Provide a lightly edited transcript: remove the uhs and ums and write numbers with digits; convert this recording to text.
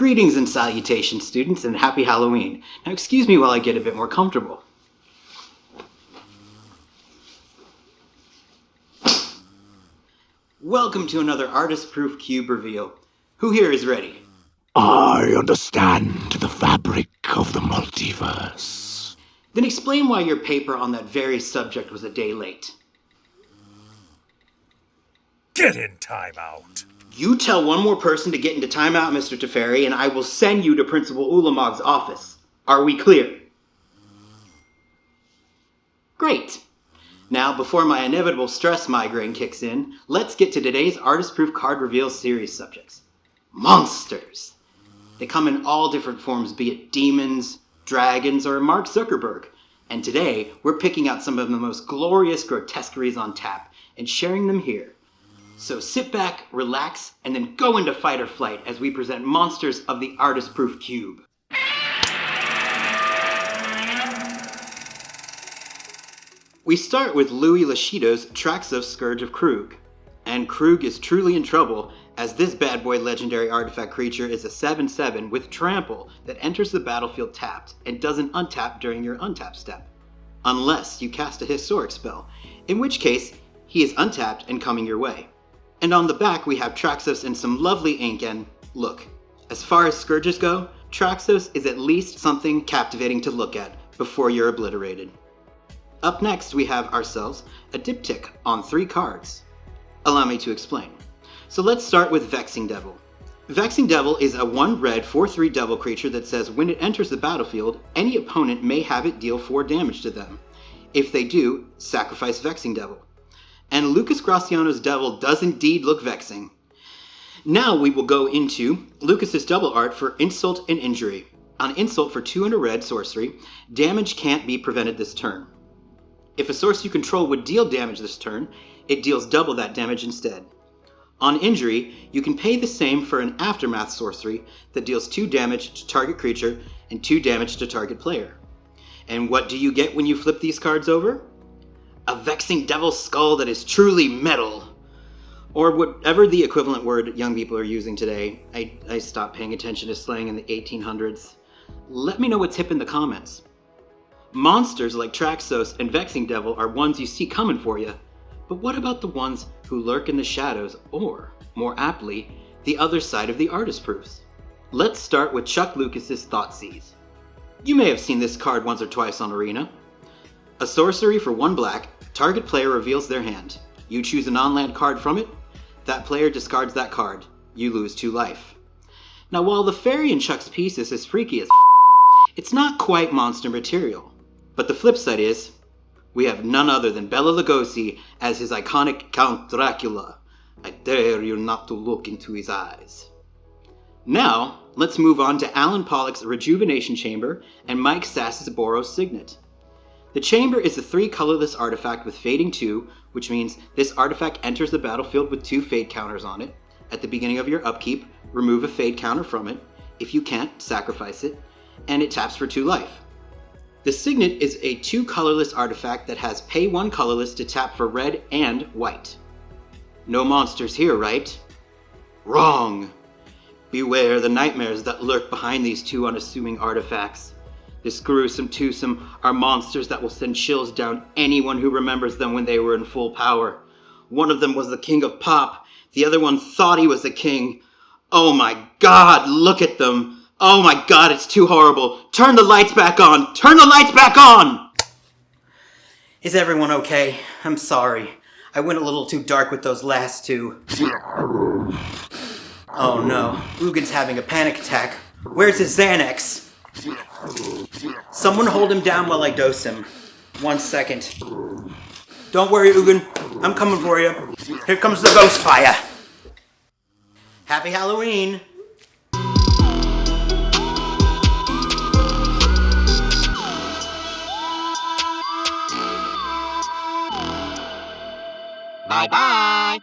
Greetings and salutations, students, and happy Halloween. Now excuse me while I get a bit more comfortable. Welcome to another artist-proof cube reveal. Who here is ready? I understand the fabric of the multiverse. Then explain why your paper on that very subject was a day late. Get in timeout. You tell one more person to get into timeout, Mr. Teferi, and I will send you to Principal Ulamog's office. Are we clear? Great. Now, before my inevitable stress migraine kicks in, let's get to today's artist-proof card reveal series subjects. Monsters. They come in all different forms, be it demons, dragons, or Mark Zuckerberg. And today, we're picking out some of the most glorious grotesqueries on tap and sharing them here. So sit back, relax, and then go into fight or flight as we present monsters of the artist-proof cube. We start with Louis Lashido's Traxos Scourge of Krug. And Krug is truly in trouble, as this bad boy legendary artifact creature is a 7/7 with trample that enters the battlefield tapped and doesn't untap during your untap step. Unless you cast a historic spell, in which case he is untapped and coming your way. And on the back we have Traxos in some lovely ink, and look, as far as Scourges go, Traxos is at least something captivating to look at before you're obliterated. Up next we have ourselves a diptych on 3 cards. Allow me to explain. So let's start with Vexing Devil. Vexing Devil is a 1-red 4/3 devil creature that says when it enters the battlefield, any opponent may have it deal 4 damage to them. If they do, sacrifice Vexing Devil. And Lucas Graciano's devil does indeed look vexing. Now we will go into Lucas's double art for Insult and Injury. On Insult for 2 and a red sorcery, damage can't be prevented this turn. If a source you control would deal damage this turn, it deals double that damage instead. On Injury, you can pay the same for an Aftermath sorcery that deals 2 damage to target creature and 2 damage to target player. And what do you get when you flip these cards over? A Vexing Devil skull that is truly metal. Or whatever the equivalent word young people are using today. I stopped paying attention to slang in the 1800s. Let me know what's hip in the comments. Monsters like Traxos and Vexing Devil are ones you see coming for you. But what about the ones who lurk in the shadows, or, more aptly, the other side of the artist proofs? Let's start with Chuck Lucas's Thoughtseize. You may have seen this card once or twice on Arena. A sorcery for 1 black, target player reveals their hand. You choose a non-land card from it, that player discards that card. You lose 2 life. Now while the fairy in Chuck's piece is as freaky as it's not quite monster material. But the flip side is, we have none other than Bela Lugosi as his iconic Count Dracula. I dare you not to look into his eyes. Now, let's move on to Alan Pollock's Rejuvenation Chamber and Mike Sass's Boros Signet. The chamber is a 3 colorless artifact with fading 2, which means this artifact enters the battlefield with 2 fade counters on it. At the beginning of your upkeep, remove a fade counter from it. If you can't, sacrifice it, and it taps for 2 life. The Signet is a 2 colorless artifact that has pay 1 colorless to tap for red and white. No monsters here, right? Wrong! Beware the nightmares that lurk behind these 2 unassuming artifacts. This gruesome twosome are monsters that will send chills down anyone who remembers them when they were in full power. One of them was the king of pop. The other one thought he was the king. Oh my god, look at them. Oh my god, it's too horrible. Turn the lights back on. Turn the lights back on! Is everyone okay? I'm sorry. I went a little too dark with those last 2. Oh no, Ugin's having a panic attack. Where's his Xanax? Someone hold him down while I dose him. 1 second. Don't worry, Ugin. I'm coming for you. Here comes the ghost fire. Happy Halloween. Bye-bye.